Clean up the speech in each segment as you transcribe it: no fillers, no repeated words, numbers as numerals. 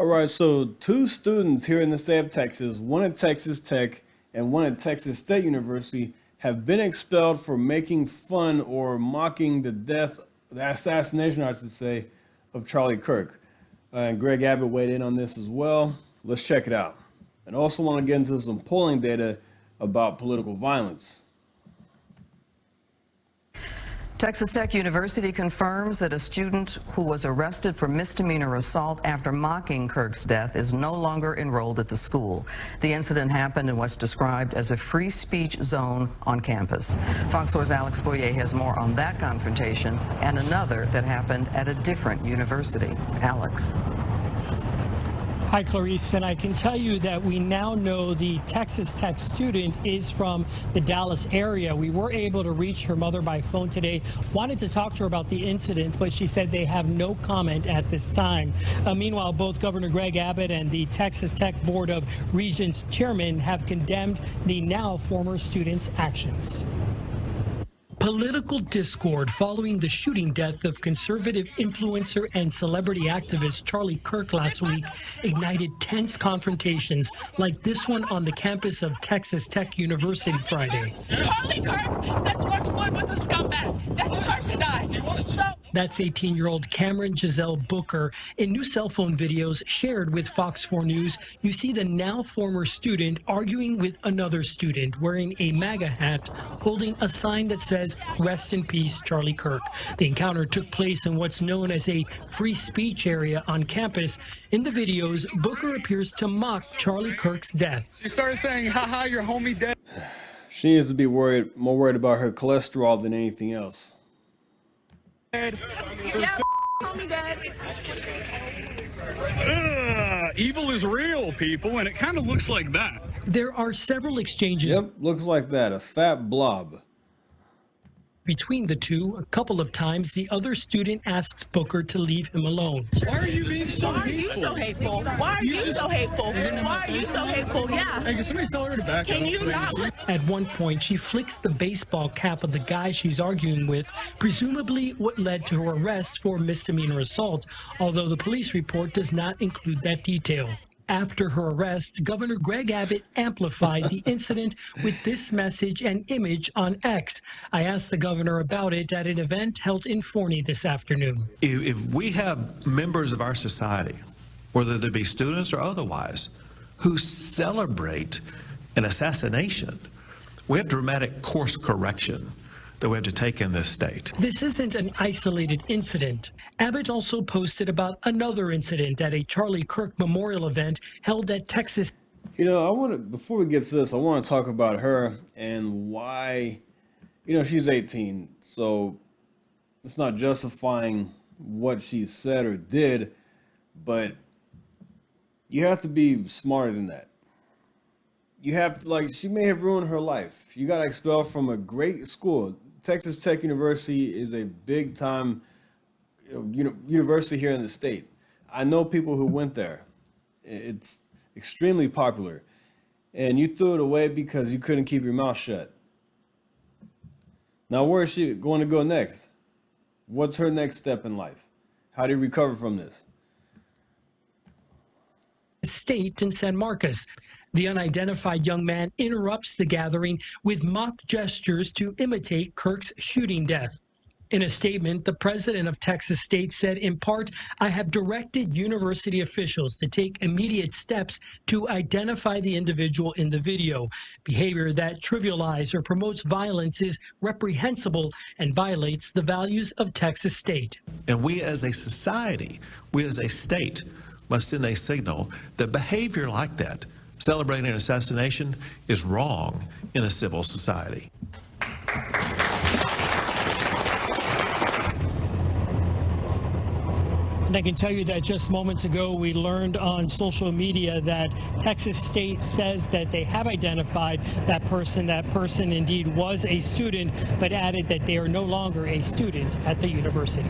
All right, so two students here in the state of Texas, one at Texas Tech and one at Texas State University, have been expelled for making fun or mocking the assassination, I should say, of Charlie Kirk. And Greg Abbott weighed in on this as well. Let's check it out. And also want to get into some polling data about political violence. Texas Tech University confirms that a student who was arrested for misdemeanor assault after mocking Kirk's death is no longer enrolled at the school. The incident happened in what's described as a free speech zone on campus. Fox 4's Alex Boyer has more on that confrontation and another that happened at a different university. Alex. Hi, Clarice, and I can tell you that we now know the Texas Tech student is from the Dallas area. We were able to reach her mother by phone today, wanted to talk to her about the incident, but she said they have no comment at this time. Meanwhile, both Governor Greg Abbott and the Texas Tech Board of Regents chairman have condemned the now former student's actions. Political discord following the shooting death of conservative influencer and celebrity activist Charlie Kirk last week ignited tense confrontations like this one on the campus of Texas Tech University Friday. Charlie Kirk said George Floyd was a scumbag. That deserved to die. That's 18-year-old Cameron Giselle Booker. In new cell phone videos shared with Fox 4 News, you see the now former student arguing with another student wearing a MAGA hat, holding a sign that says, "Rest in peace, Charlie Kirk." The encounter took place in what's known as a free speech area on campus. In the videos, Booker appears to mock Charlie Kirk's death. She started saying, "Ha, your homie dead." She needs to be more worried about her cholesterol than anything else. Evil is real, people, and it kind of looks like that. There are several exchanges. Yep, looks like that, a fat blob. Between the two, a couple of times, the other student asks Booker to leave him alone. Why are you being so hateful? Why are you so hateful? Why are you so hateful? Yeah. Hey, can somebody tell her to back up? Can you not? At one point, she flicks the baseball cap of the guy she's arguing with, presumably what led to her arrest for misdemeanor assault, although the police report does not include that detail. After her arrest, Governor Greg Abbott amplified the incident with this message and image on X. I asked the governor about it at an event held in Forney this afternoon. If we have members of our society, whether they be students or otherwise, who celebrate an assassination, we have dramatic course correction that we have to take in this state. This isn't an isolated incident. Abbott also posted about another incident at a Charlie Kirk memorial event held at Texas. You know, before we get to this, I want to talk about her and why, she's 18, so it's not justifying what she said or did, but you have to be smarter than that. You have to, she may have ruined her life. You got expelled from a great school. Texas Tech University is a big time university here in the state. I know people who went there. It's extremely popular. And you threw it away because you couldn't keep your mouth shut. Now, where is she going to go next? What's her next step in life? How do you recover from this? State in San Marcos. The unidentified young man interrupts the gathering with mock gestures to imitate Kirk's shooting death. In a statement, the president of Texas State said, in part, "I have directed university officials to take immediate steps to identify the individual in the video. Behavior that trivializes or promotes violence is reprehensible and violates the values of Texas State." And we as a society, we as a state, must send a signal that behavior like that, celebrating an assassination, is wrong in a civil society. And I can tell you that just moments ago, we learned on social media that Texas State says that they have identified that person. That person indeed was a student, but added that they are no longer a student at the university.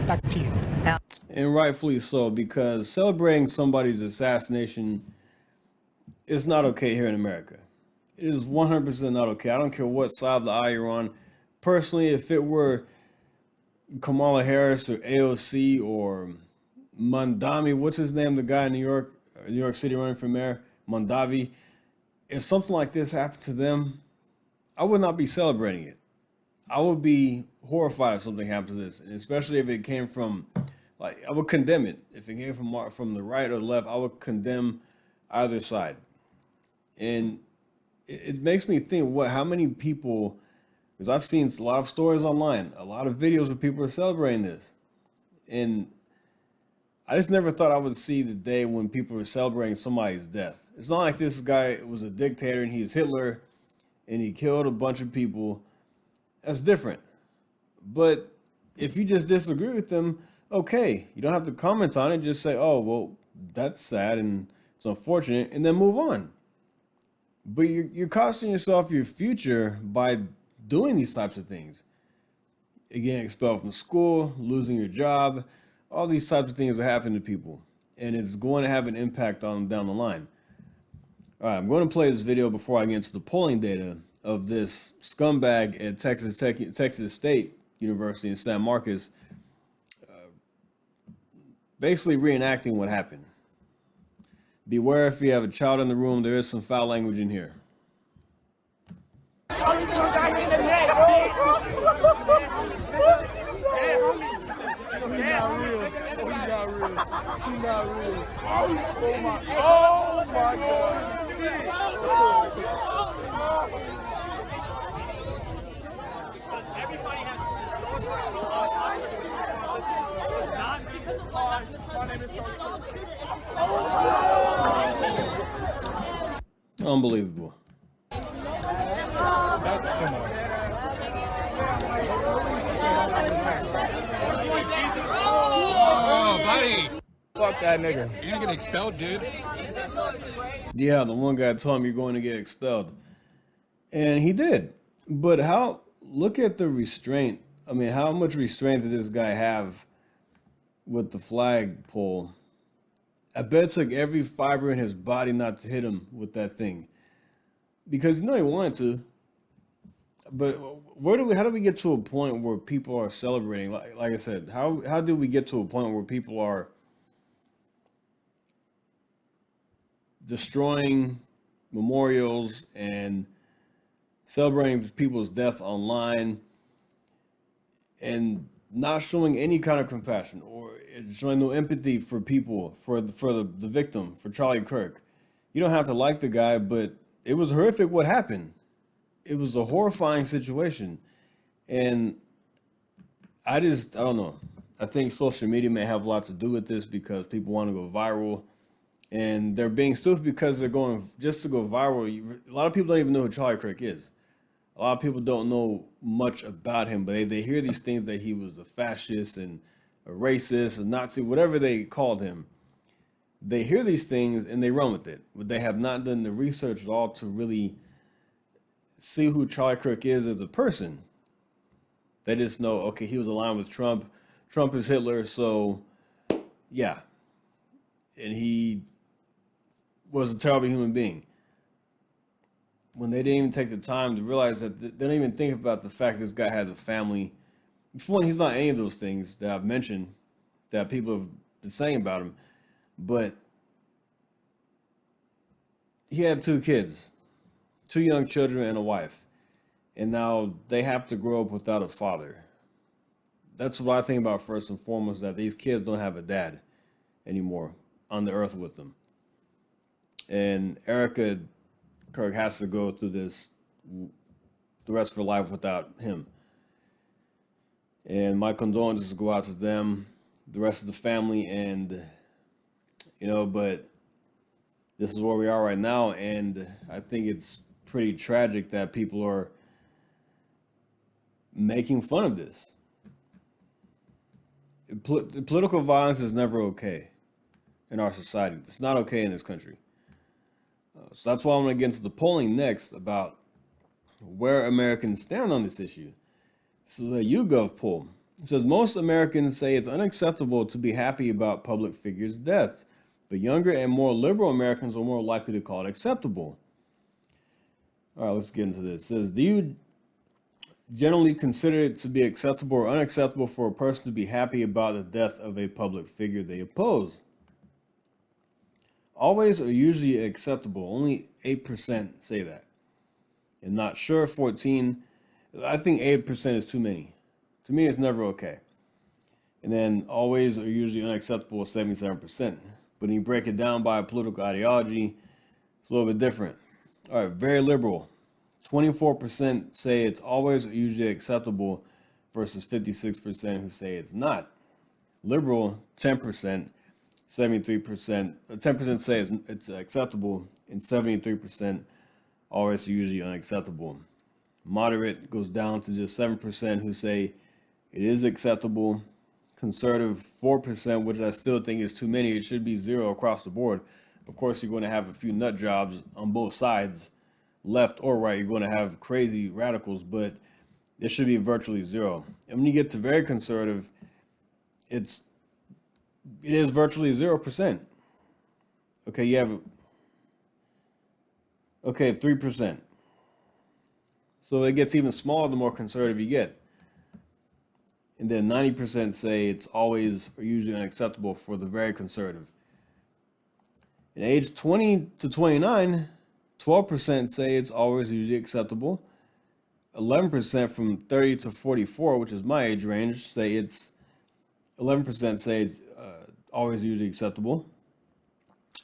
Back to you. And rightfully so, because celebrating somebody's assassination is not okay here in America. It is 100% not okay. I don't care what side of the aisle you're on. Personally, if it were Kamala Harris or AOC or Mondami, what's his name? The guy in New York City running for mayor, Mondavi. If something like this happened to them, I would not be celebrating it. I would be horrified if something happened to this, and especially if it came from, like, I would condemn it. If it came from the right or the left, I would condemn either side. And it makes me think, how many people, because I've seen a lot of stories online, a lot of videos where people are celebrating this. And I just never thought I would see the day when people are celebrating somebody's death. It's not like this guy was a dictator and he's Hitler and he killed a bunch of people. That's different. But if you just disagree with them, okay, you don't have to comment on it. Just say, oh, well, that's sad and it's unfortunate, and then move on. But you're costing yourself your future by doing these types of things. Getting expelled from school, losing your job, all these types of things that happen to people. And it's going to have an impact on them down the line. All right, I'm going to play this video before I get into the polling data of this scumbag at Texas State University in San Marcos, basically reenacting what happened. Beware, if you have a child in the room, there is some foul language in here. Charlie Kirk got hit in the neck, He not real. He not real. He not real. Oh my God. Everybody has not because of my name is Charlie Kirk. Unbelievable. Oh, buddy. Fuck that nigga. You're gonna get expelled, dude. Yeah, the one guy told him you're going to get expelled. And he did. But look at the restraint. I mean, how much restraint did this guy have with the flagpole? I bet it took every fiber in his body not to hit him with that thing. Because he wanted to. But how do we get to a point where people are celebrating? Like I said, how do we get to a point where people are destroying memorials and celebrating people's death online and not showing any kind of compassion or showing no empathy for people, for the victim, for Charlie Kirk? You don't have to like the guy, but it was horrific what happened. It was a horrifying situation. And I don't know. I think social media may have a lot to do with this because people want to go viral. And they're being stupid because they're going just to go viral. A lot of people don't even know who Charlie Kirk is. A lot of people don't know much about him, but they hear these things that he was a fascist and a racist, a Nazi, whatever they called him. They hear these things and they run with it. But they have not done the research at all to really see who Charlie Kirk is as a person. They just know, okay, he was aligned with Trump. Trump is Hitler, so yeah. And he was a terrible human being. When they didn't even take the time to realize that they don't even think about the fact this guy has a family. For one, he's not any of those things that I've mentioned that people have been saying about him. But he had 2 kids, 2 young children and a wife. And now they have to grow up without a father. That's what I think about first and foremost, that these kids don't have a dad anymore on the earth with them. And Erica Kirk has to go through this the rest of her life without him. And my condolences go out to them, the rest of the family, and but this is where we are right now, and I think it's pretty tragic that people are making fun of this. Political violence is never okay in our society. It's not okay in this country. So that's why I'm going to get into the polling next about where Americans stand on this issue. This is a YouGov poll. It says most Americans say it's unacceptable to be happy about public figures' deaths, but younger and more liberal Americans are more likely to call it acceptable. All right, let's get into this. It says, do generally consider it to be acceptable or unacceptable for a person to be happy about the death of a public figure they oppose. Always or usually acceptable. Only 8% say that. And not sure, 14. I think 8% is too many. To me, it's never okay. And then always or usually unacceptable, 77%. But when you break it down by political ideology, it's a little bit different. All right, very liberal. 24% say it's always or usually acceptable versus 56% who say it's not. Liberal, 10%, 73%. 10% say it's acceptable, and 73% always or usually unacceptable. Moderate goes down to just 7% who say it is acceptable. Conservative, 4%, which I still think is too many. It should be 0 across the board. Of course, you're going to have a few nut jobs on both sides, left or right. You're going to have crazy radicals, but it should be virtually 0. And when you get to very conservative, it is virtually 0%. Okay, you have 3%. So it gets even smaller the more conservative you get. And then 90% say it's always or usually unacceptable for the very conservative. In age 20 to 29, 12% say it's always usually acceptable. 11% from 30 to 44, which is my age range, say it's 11% say it's always usually acceptable.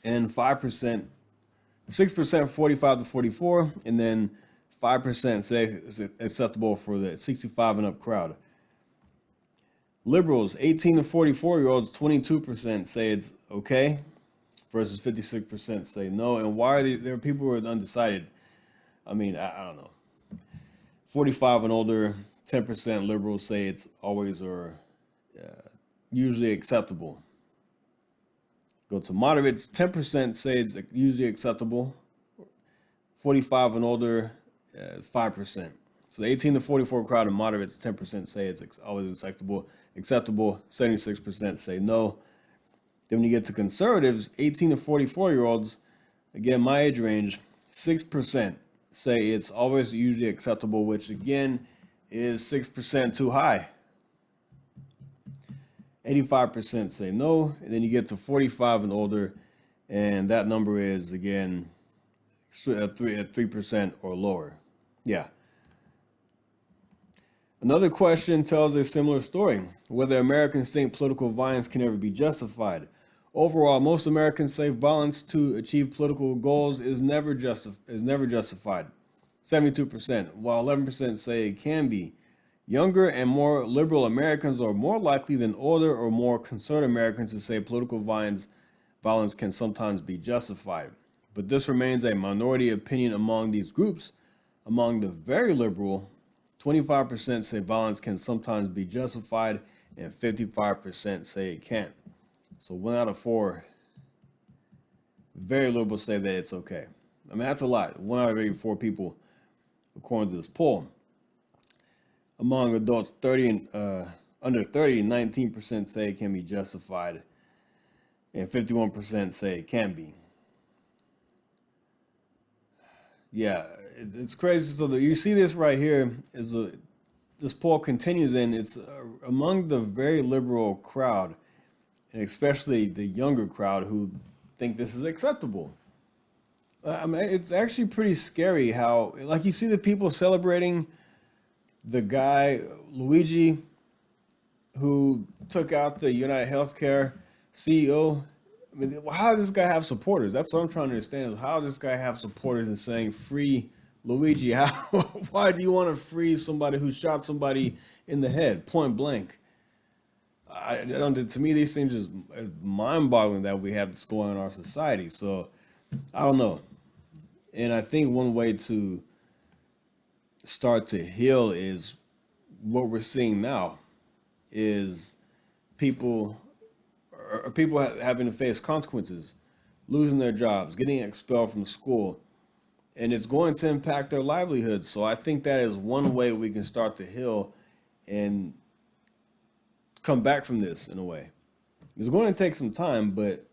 And 6% 45 to 44, and then 5% say it's acceptable for the 65 and up crowd. Liberals, 18 to 44-year-olds, 22% say it's okay versus 56% say no. And why are there are people who are undecided? I mean, I don't know. 45 and older, 10% liberals say it's always or usually acceptable. Go to moderates, 10% say it's usually acceptable. 45 and older, 5%. So the 18 to 44 crowd of moderates, 10% say it's always acceptable. 76% say no. Then when you get to conservatives, 18 to 44-year-olds, again, my age range, 6% say it's always usually acceptable, which again is 6% too high. 85% say no. And then you get to 45 and older, and that number is, again, at 3% or lower. Yeah. Another question tells a similar story, whether Americans think political violence can ever be justified. Overall, most Americans say violence to achieve political goals is never justified. 72%, while 11% say it can be. Younger and more liberal Americans are more likely than older or more conservative Americans to say political violence can sometimes be justified. But this remains a minority opinion among these groups. Among the very liberal, 25% say violence can sometimes be justified, and 55% say it can't. So 1 out of 4 very liberal say that it's okay. I mean, that's a lot. 1 out of every 4 people, according to this poll. Among adults 30 and under 30, 19% say it can be justified, and 51% say it can be. Yeah, it's crazy. So you see this right here is this poll continues, and it's among the very liberal crowd, and especially the younger crowd who think this is acceptable. I mean, it's actually pretty scary how, like, you see the people celebrating the guy, Luigi, who took out the United Healthcare CEO. I mean, how does this guy have supporters? That's what I'm trying to understand. Is how does this guy have supporters in saying free Luigi? Why do you want to free somebody who shot somebody in the head, point blank? I don't. To me, these things is mind-boggling that we have this going on in our society. So I don't know. And I think one way to start to heal is what we're seeing now is people having to face consequences, losing their jobs, getting expelled from school, and it's going to impact their livelihood. So I think that is one way we can start to heal and come back from this in a way. It's going to take some time, but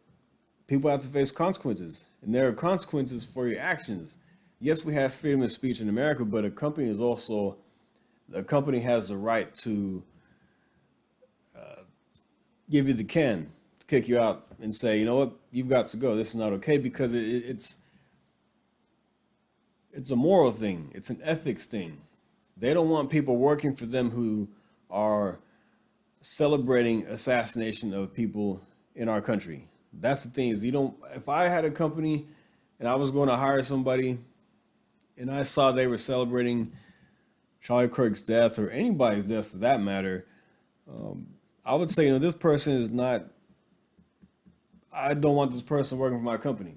people have to face consequences, and there are consequences for your actions. Yes, we have freedom of speech in America, but accompanied is also the company has the right to give you the can to kick you out and say, you know what, you've got to go. This is not okay, because it's a moral thing. It's an ethics thing. They don't want people working for them who are celebrating assassination of people in our country. That's the thing, is if I had a company and I was going to hire somebody and I saw they were celebrating Charlie Kirk's death, or anybody's death for that matter, I would say, this person is not, I don't want this person working for my company,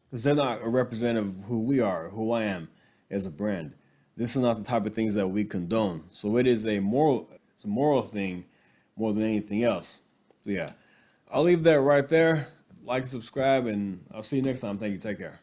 because they're not a representative of who we are, who I am as a brand. This is not the type of things that we condone. So it's a moral thing more than anything else. So yeah, I'll leave that right there. Like and subscribe, and I'll see you next time. Thank you. Take care.